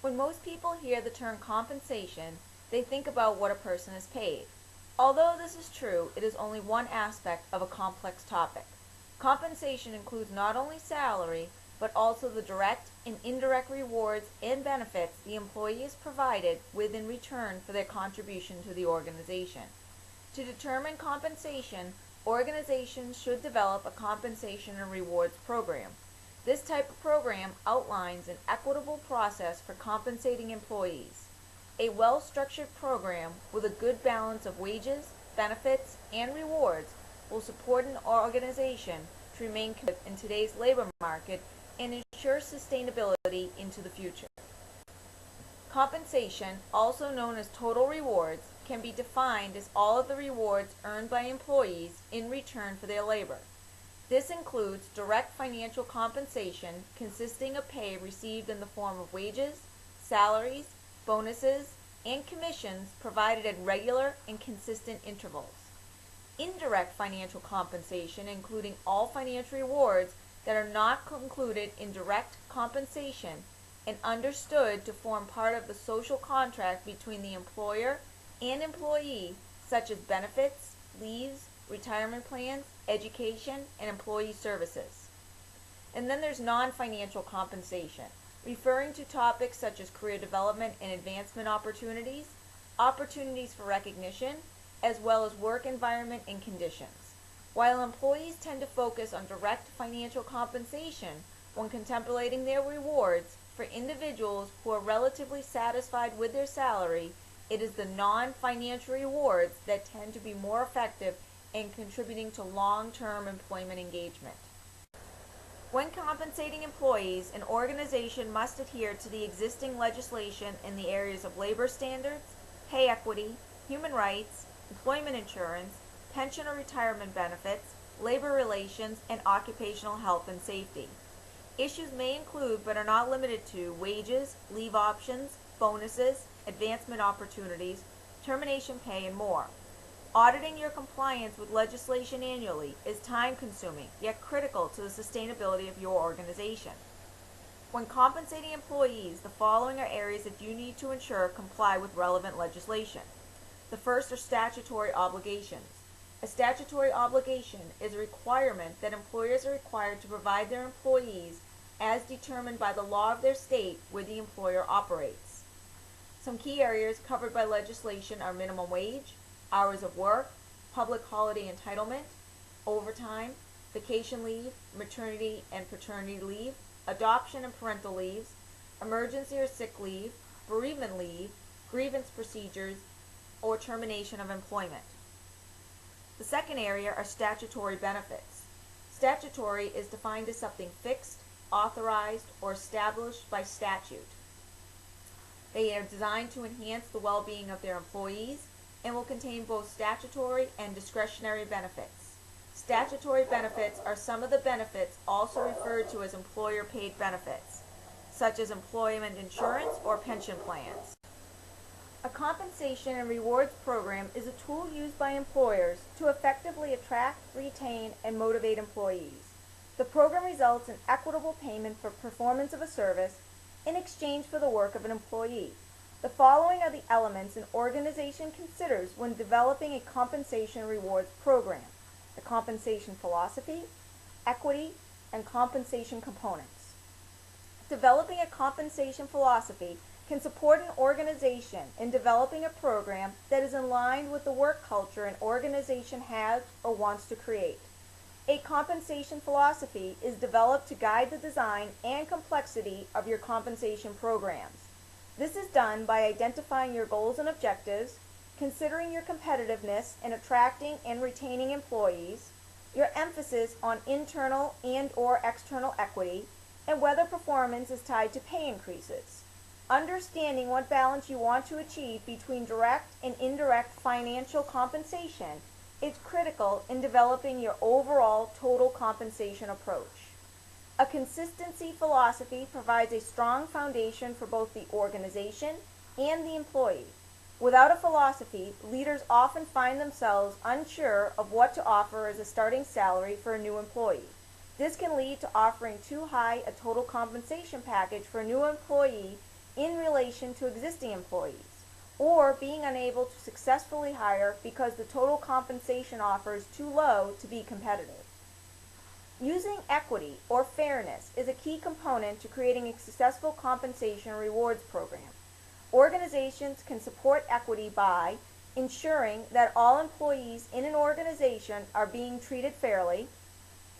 When most people hear the term compensation, they think about what a person is paid. Although this is true, it is only one aspect of a complex topic. Compensation includes not only salary, but also the direct and indirect rewards and benefits the employee is provided with in return for their contribution to the organization. To determine compensation, organizations should develop a compensation and rewards program. This type of program outlines an equitable process for compensating employees. A well-structured program with a good balance of wages, benefits, and rewards will support an organization to remain competitive in today's labor market and ensure sustainability into the future. Compensation, also known as total rewards, can be defined as all of the rewards earned by employees in return for their labor. This includes direct financial compensation consisting of pay received in the form of wages, salaries, bonuses, and commissions provided at regular and consistent intervals. Indirect financial compensation, including all financial rewards that are not included in direct compensation and understood to form part of the social contract between the employer and employee, such as benefits, leaves, retirement plans, education, and employee services. And then there's non-financial compensation, referring to topics such as career development and advancement opportunities, opportunities for recognition, as well as work environment and conditions. While employees tend to focus on direct financial compensation when contemplating their rewards, for individuals who are relatively satisfied with their salary, it is the non-financial rewards that tend to be more effective in contributing to long-term employment engagement. When compensating employees, an organization must adhere to the existing legislation in the areas of labor standards, pay equity, human rights, employment insurance, pension or retirement benefits, labor relations, and occupational health and safety. Issues may include, but are not limited to, wages, leave options, bonuses, advancement opportunities, termination pay, and more. Auditing your compliance with legislation annually is time-consuming, yet critical to the sustainability of your organization. When compensating employees, the following are areas that you need to ensure comply with relevant legislation. The first are statutory obligations. A statutory obligation is a requirement that employers are required to provide their employees as determined by the law of their state where the employer operates. Some key areas covered by legislation are minimum wage, hours of work, public holiday entitlement, overtime, vacation leave, maternity and paternity leave, adoption and parental leaves, emergency or sick leave, bereavement leave, grievance procedures, or termination of employment. The second area are statutory benefits. Statutory is defined as something fixed, authorized, or established by statute. They are designed to enhance the well-being of their employees and will contain both statutory and discretionary benefits. Statutory benefits are some of the benefits also referred to as employer-paid benefits, such as employment insurance or pension plans. A compensation and rewards program is a tool used by employers to effectively attract, retain, and motivate employees. The program results in equitable payment for performance of a service in exchange for the work of an employee. The following are the elements an organization considers when developing a compensation and rewards program: the compensation philosophy, equity, and compensation components. Developing a compensation philosophy can support an organization in developing a program that is in line with the work culture an organization has or wants to create. A compensation philosophy is developed to guide the design and complexity of your compensation programs. This is done by identifying your goals and objectives, considering your competitiveness in attracting and retaining employees, your emphasis on internal and/or external equity, and whether performance is tied to pay increases. Understanding what balance you want to achieve between direct and indirect financial compensation is critical in developing your overall total compensation approach. A consistency philosophy provides a strong foundation for both the organization and the employee. Without a philosophy, leaders often find themselves unsure of what to offer as a starting salary for a new employee. This can lead to offering too high a total compensation package for a new employee in relation to existing employees, or being unable to successfully hire because the total compensation offer is too low to be competitive. Using equity or fairness is a key component to creating a successful compensation and rewards program. Organizations can support equity by ensuring that all employees in an organization are being treated fairly,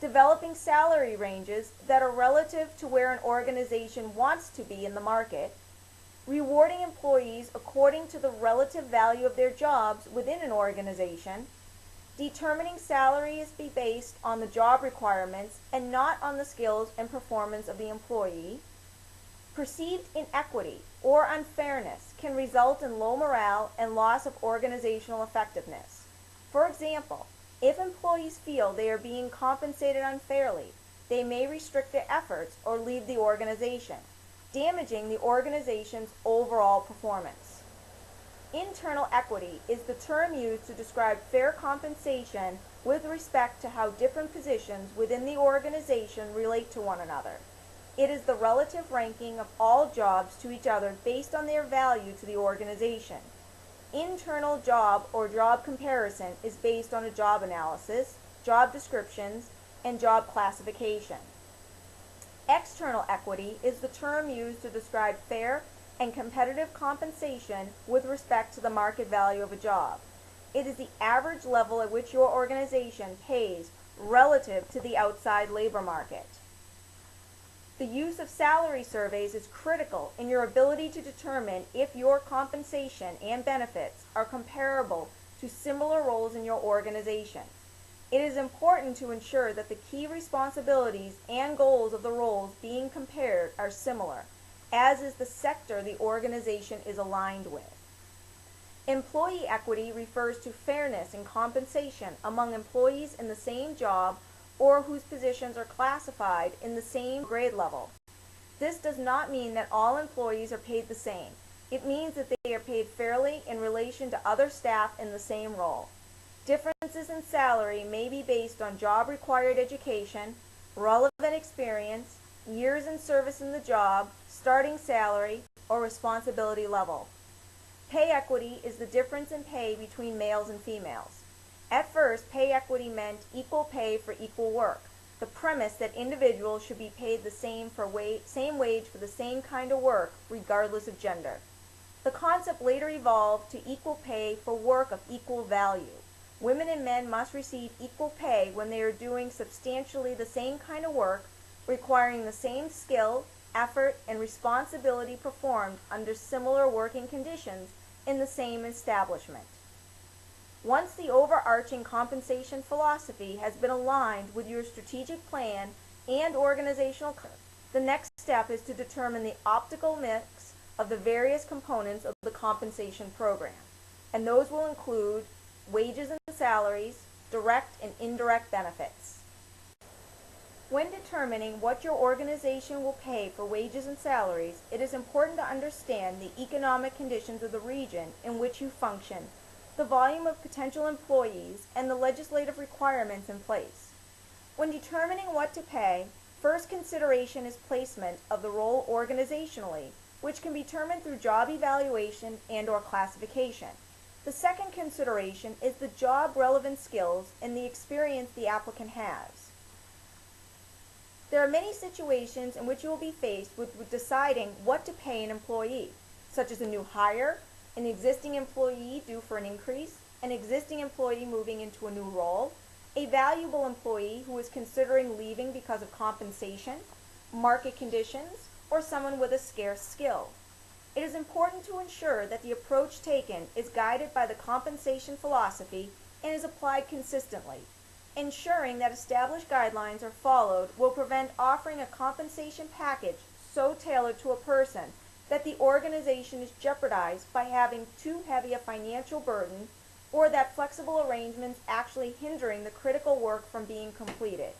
developing salary ranges that are relative to where an organization wants to be in the market, rewarding employees according to the relative value of their jobs within an organization, determining salaries be based on the job requirements and not on the skills and performance of the employee. Perceived inequity or unfairness can result in low morale and loss of organizational effectiveness. For example, if employees feel they are being compensated unfairly, they may restrict their efforts or leave the organization, damaging the organization's overall performance. Internal equity is the term used to describe fair compensation with respect to how different positions within the organization relate to one another. It is the relative ranking of all jobs to each other based on their value to the organization. Internal job or job comparison is based on a job analysis, job descriptions, and job classification. External equity is the term used to describe fair and competitive compensation with respect to the market value of a job. It is the average level at which your organization pays relative to the outside labor market. The use of salary surveys is critical in your ability to determine if your compensation and benefits are comparable to similar roles in your organization. It is important to ensure that the key responsibilities and goals of the roles being compared are similar, as is the sector the organization is aligned with. Employee equity refers to fairness in compensation among employees in the same job or whose positions are classified in the same grade level. This does not mean that all employees are paid the same. It means that they are paid fairly in relation to other staff in the same role. Differences in salary may be based on job-required education, relevant experience, years in service in the job, starting salary, or responsibility level. Pay equity is the difference in pay between males and females. At first, pay equity meant equal pay for equal work, the premise that individuals should be paid the same wage for the same kind of work, regardless of gender. The concept later evolved to equal pay for work of equal value. Women and men must receive equal pay when they are doing substantially the same kind of work, requiring the same skill, effort, and responsibility performed under similar working conditions in the same establishment. Once the overarching compensation philosophy has been aligned with your strategic plan and organizational culture, the next step is to determine the optimal mix of the various components of the compensation program, and those will include wages and salaries, direct and indirect benefits. When determining what your organization will pay for wages and salaries, it is important to understand the economic conditions of the region in which you function, the volume of potential employees, and the legislative requirements in place. When determining what to pay, first consideration is placement of the role organizationally, which can be determined through job evaluation and/or classification. The second consideration is the job-relevant skills and the experience the applicant has. There are many situations in which you will be faced with deciding what to pay an employee, such as a new hire, an existing employee due for an increase, an existing employee moving into a new role, a valuable employee who is considering leaving because of compensation, market conditions, or someone with a scarce skill. It is important to ensure that the approach taken is guided by the compensation philosophy and is applied consistently. Ensuring that established guidelines are followed will prevent offering a compensation package so tailored to a person that the organization is jeopardized by having too heavy a financial burden, or that flexible arrangements actually hindering the critical work from being completed.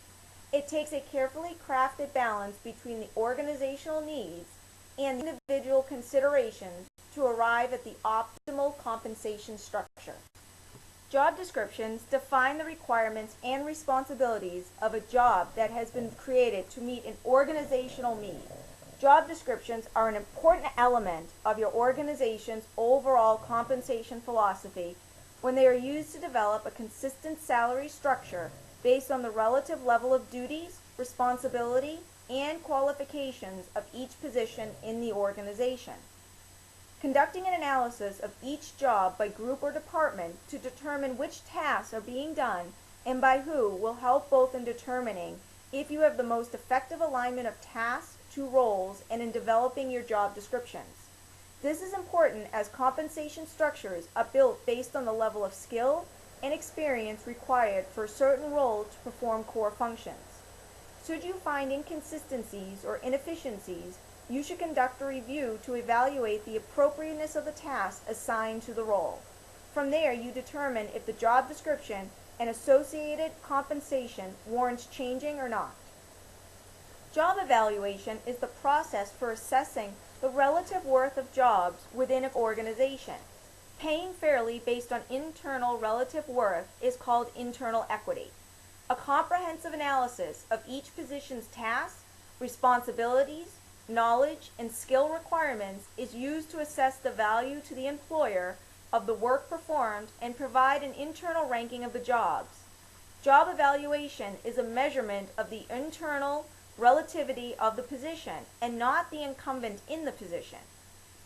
It takes a carefully crafted balance between the organizational needs and individual considerations to arrive at the optimal compensation structure. Job descriptions define the requirements and responsibilities of a job that has been created to meet an organizational need. Job descriptions are an important element of your organization's overall compensation philosophy when they are used to develop a consistent salary structure based on the relative level of duties, responsibility, and qualifications of each position in the organization. Conducting an analysis of each job by group or department to determine which tasks are being done and by who will help both in determining if you have the most effective alignment of tasks to roles and in developing your job descriptions. This is important as compensation structures are built based on the level of skill and experience required for a certain role to perform core functions. Should you find inconsistencies or inefficiencies, you should conduct a review to evaluate the appropriateness of the task assigned to the role. From there, you determine if the job description and associated compensation warrants changing or not. Job evaluation is the process for assessing the relative worth of jobs within an organization. Paying fairly based on internal relative worth is called internal equity. A comprehensive analysis of each position's tasks, responsibilities, knowledge, and skill requirements is used to assess the value to the employer of the work performed and provide an internal ranking of the jobs. Job evaluation is a measurement of the internal relativity of the position and not the incumbent in the position.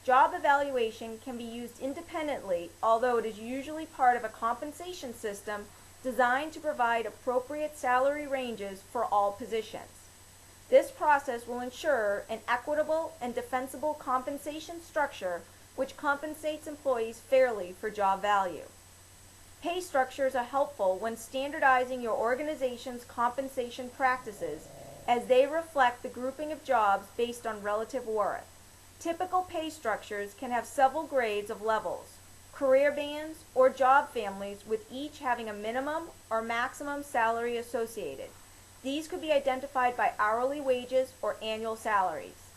Job evaluation can be used independently, although it is usually part of a compensation system designed to provide appropriate salary ranges for all positions. This process will ensure an equitable and defensible compensation structure which compensates employees fairly for job value. Pay structures are helpful when standardizing your organization's compensation practices as they reflect the grouping of jobs based on relative worth. Typical pay structures can have several grades of levels, career bands, or job families with each having a minimum or maximum salary associated. These could be identified by hourly wages or annual salaries.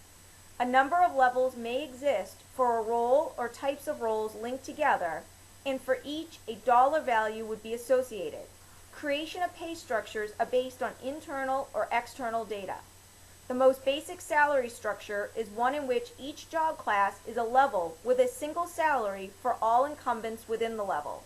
A number of levels may exist for a role or types of roles linked together, and for each a dollar value would be associated. Creation of pay structures are based on internal or external data. The most basic salary structure is one in which each job class is a level with a single salary for all incumbents within the level.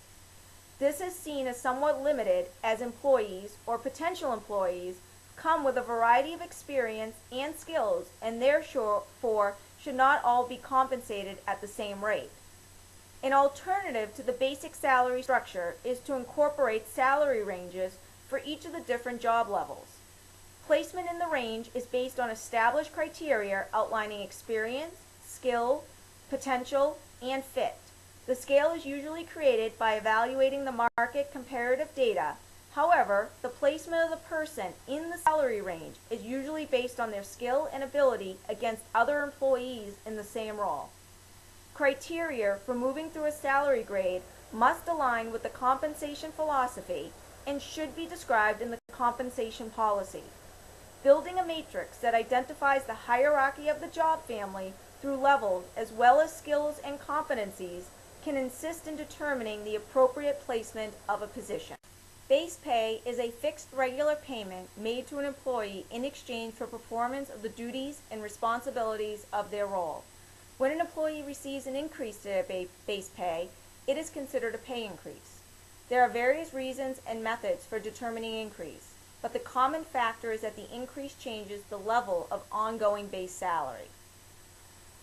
This is seen as somewhat limited as employees or potential employees come with a variety of experience and skills and therefore should not all be compensated at the same rate. An alternative to the basic salary structure is to incorporate salary ranges for each of the different job levels. Placement in the range is based on established criteria outlining experience, skill, potential, and fit. The scale is usually created by evaluating the market comparative data. However, the placement of the person in the salary range is usually based on their skill and ability against other employees in the same role. Criteria for moving through a salary grade must align with the compensation philosophy and should be described in the compensation policy. Building a matrix that identifies the hierarchy of the job family through levels as well as skills and competencies can assist in determining the appropriate placement of a position. Base pay is a fixed regular payment made to an employee in exchange for performance of the duties and responsibilities of their role. When an employee receives an increase to their base pay, it is considered a pay increase. There are various reasons and methods for determining increase, but the common factor is that the increase changes the level of ongoing base salary.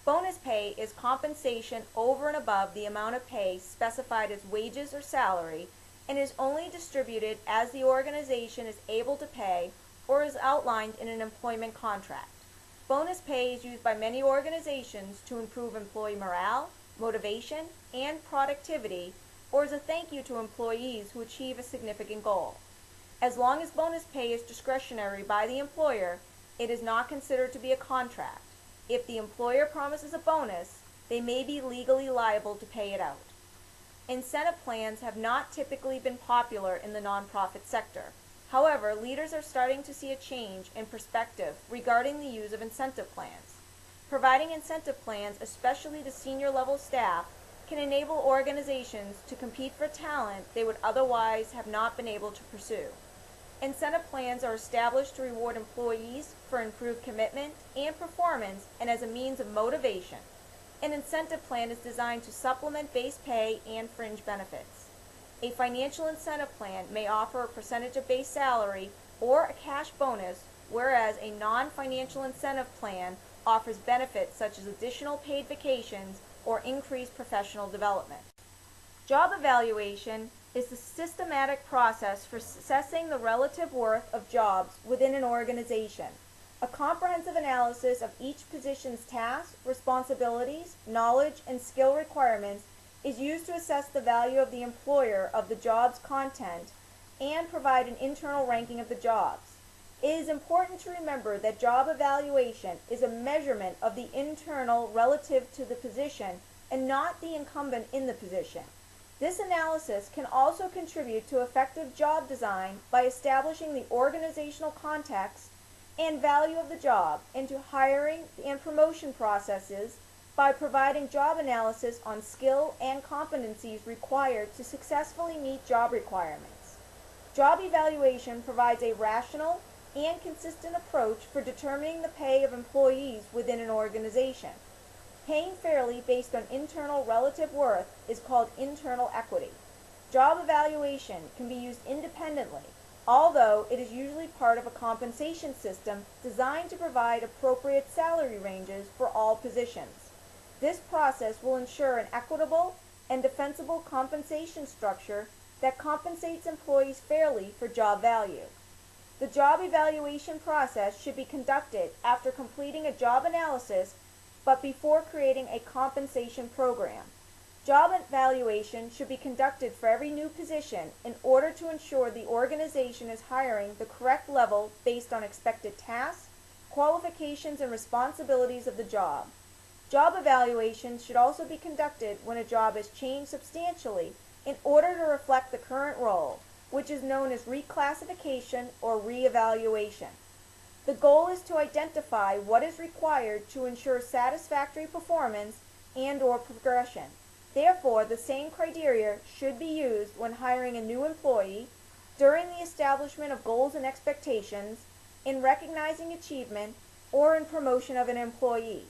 Bonus pay is compensation over and above the amount of pay specified as wages or salary and is only distributed as the organization is able to pay or is outlined in an employment contract. Bonus pay is used by many organizations to improve employee morale, motivation, and productivity, or as a thank you to employees who achieve a significant goal. As long as bonus pay is discretionary by the employer, it is not considered to be a contract. If the employer promises a bonus, they may be legally liable to pay it out. Incentive plans have not typically been popular in the nonprofit sector. However, leaders are starting to see a change in perspective regarding the use of incentive plans. Providing incentive plans, especially to senior level staff, can enable organizations to compete for talent they would otherwise have not been able to pursue. Incentive plans are established to reward employees for improved commitment and performance and as a means of motivation. An incentive plan is designed to supplement base pay and fringe benefits. A financial incentive plan may offer a percentage of base salary or a cash bonus, whereas a non-financial incentive plan offers benefits such as additional paid vacations or increased professional development. Job evaluation is the systematic process for assessing the relative worth of jobs within an organization. A comprehensive analysis of each position's tasks, responsibilities, knowledge, and skill requirements is used to assess the value of the employer of the job's content and provide an internal ranking of the jobs. It is important to remember that job evaluation is a measurement of the internal relative to the position and not the incumbent in the position. This analysis can also contribute to effective job design by establishing the organizational context and value of the job, and to hiring and promotion processes by providing job analysis on skill and competencies required to successfully meet job requirements. Job evaluation provides a rational and consistent approach for determining the pay of employees within an organization. Paying fairly based on internal relative worth is called internal equity. Job evaluation can be used independently, although it is usually part of a compensation system designed to provide appropriate salary ranges for all positions. This process will ensure an equitable and defensible compensation structure that compensates employees fairly for job value. The job evaluation process should be conducted after completing a job analysis but before creating a compensation program. Job evaluation should be conducted for every new position in order to ensure the organization is hiring the correct level based on expected tasks, qualifications, and responsibilities of the job. Job evaluation should also be conducted when a job has changed substantially in order to reflect the current role, which is known as reclassification or reevaluation. The goal is to identify what is required to ensure satisfactory performance and/or progression. Therefore, the same criteria should be used when hiring a new employee, during the establishment of goals and expectations, in recognizing achievement, or in promotion of an employee.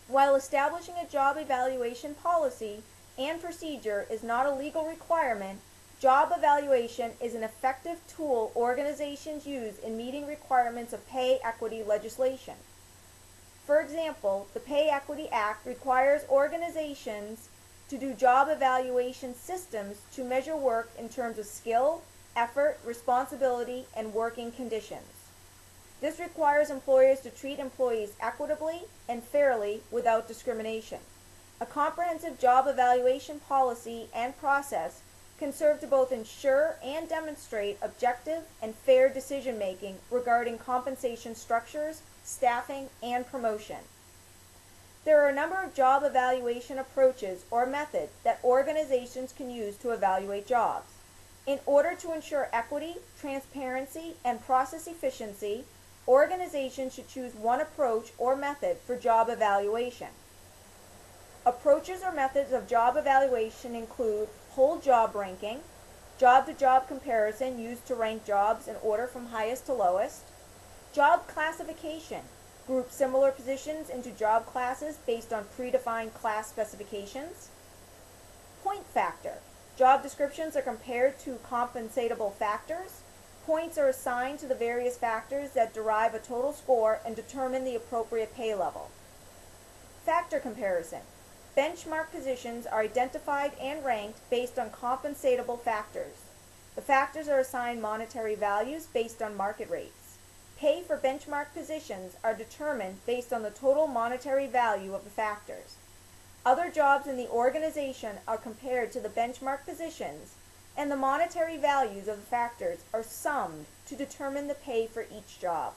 While establishing a job evaluation policy and procedure is not a legal requirement, job evaluation is an effective tool organizations use in meeting requirements of pay equity legislation. For example, the Pay Equity Act requires organizations to do job evaluation systems to measure work in terms of skill, effort, responsibility, and working conditions. This requires employers to treat employees equitably and fairly without discrimination. A comprehensive job evaluation policy and process can serve to both ensure and demonstrate objective and fair decision-making regarding compensation structures, staffing, and promotion. There are a number of job evaluation approaches or methods that organizations can use to evaluate jobs. In order to ensure equity, transparency, and process efficiency, organizations should choose one approach or method for job evaluation. Approaches or methods of job evaluation include whole job ranking, job-to-job comparison used to rank jobs in order from highest to lowest, job classification, group similar positions into job classes based on predefined class specifications, point factor, job descriptions are compared to compensatable factors, points are assigned to the various factors that derive a total score and determine the appropriate pay level. Factor comparison, benchmark positions are identified and ranked based on compensatable factors. The factors are assigned monetary values based on market rates. Pay for benchmark positions are determined based on the total monetary value of the factors. Other jobs in the organization are compared to the benchmark positions, and the monetary values of the factors are summed to determine the pay for each job.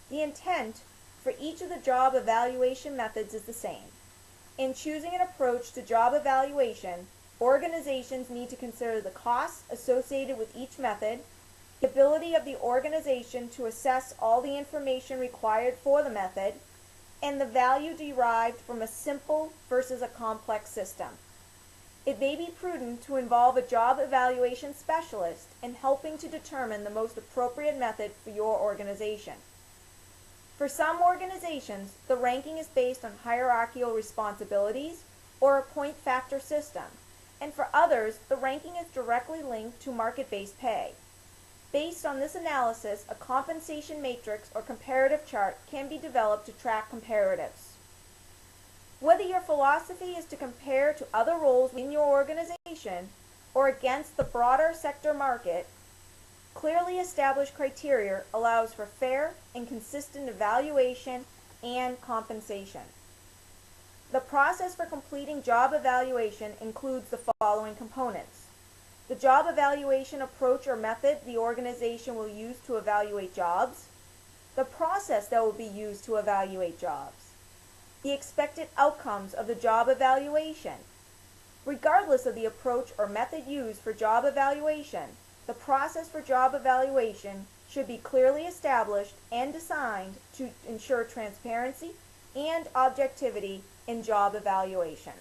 The intent for each of the job evaluation methods is the same. In choosing an approach to job evaluation, organizations need to consider the costs associated with each method, the ability of the organization to assess all the information required for the method, and the value derived from a simple versus a complex system. It may be prudent to involve a job evaluation specialist in helping to determine the most appropriate method for your organization. For some organizations, the ranking is based on hierarchical responsibilities or a point factor system, and for others, the ranking is directly linked to market-based pay. Based on this analysis, a compensation matrix or comparative chart can be developed to track comparatives. Whether your philosophy is to compare to other roles in your organization or against the broader sector market, clearly established criteria allows for fair and consistent evaluation and compensation. The process for completing job evaluation includes the following components: the job evaluation approach or method the organization will use to evaluate jobs, the process that will be used to evaluate jobs, the expected outcomes of the job evaluation. Regardless of the approach or method used for job evaluation, the process for job evaluation should be clearly established and designed to ensure transparency and objectivity in job evaluation.